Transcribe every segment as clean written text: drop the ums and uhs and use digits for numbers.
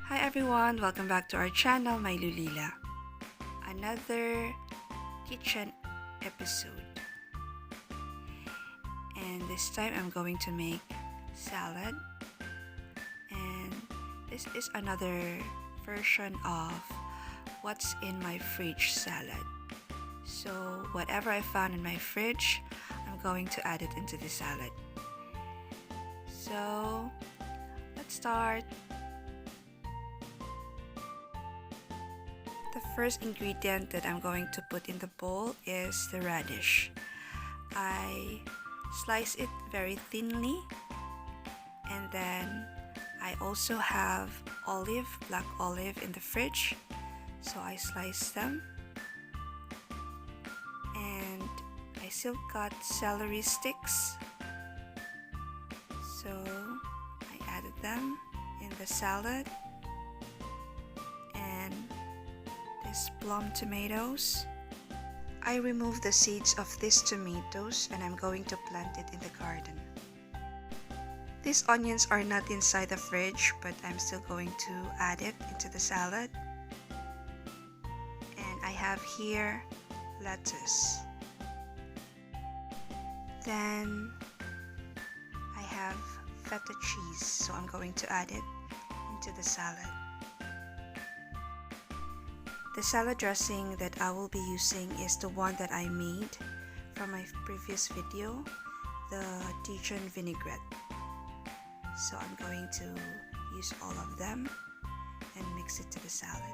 Hi everyone, welcome back to our channel, My Lulila. Another kitchen episode. And this time I'm going to make salad. And this is another version of what's in my fridge salad. So whatever I found in my fridge, I'm going to add it into the salad. So let's start. The first ingredient that I'm going to put in the bowl is the radish. I slice it very thinly, and then I also have black olive in the fridge, so I slice them. And I still got celery sticks, so I added them in the salad. And these plum tomatoes. I removed the seeds of these tomatoes and I'm going to plant it in the garden. These onions are not inside the fridge, but I'm still going to add it into the salad. And I have here lettuce. Then I have feta cheese, so I'm going to add it into the salad. The salad dressing that I will be using is the one that I made from my previous video, the Dijon vinaigrette. So I'm going to use all of them and mix it to the salad.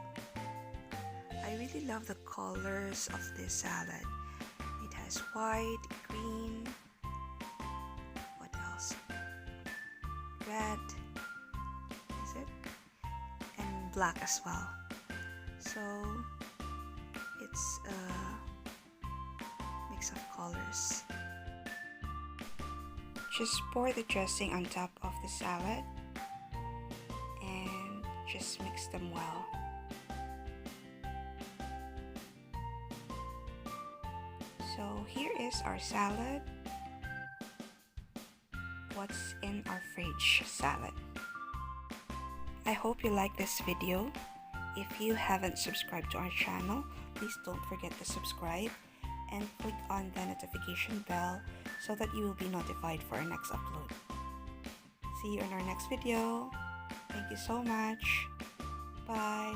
I really love the colors of this salad. It has white, green, what else? Red, is it? And black as well. So it's a mix of colors. Just pour the dressing on top of the salad and just mix them well. So here is our salad. What's in our fridge salad. I hope you like this video. If you haven't subscribed to our channel, please don't forget to subscribe and click on the notification bell so that you will be notified for our next upload. See you in our next video. Thank you so much. Bye.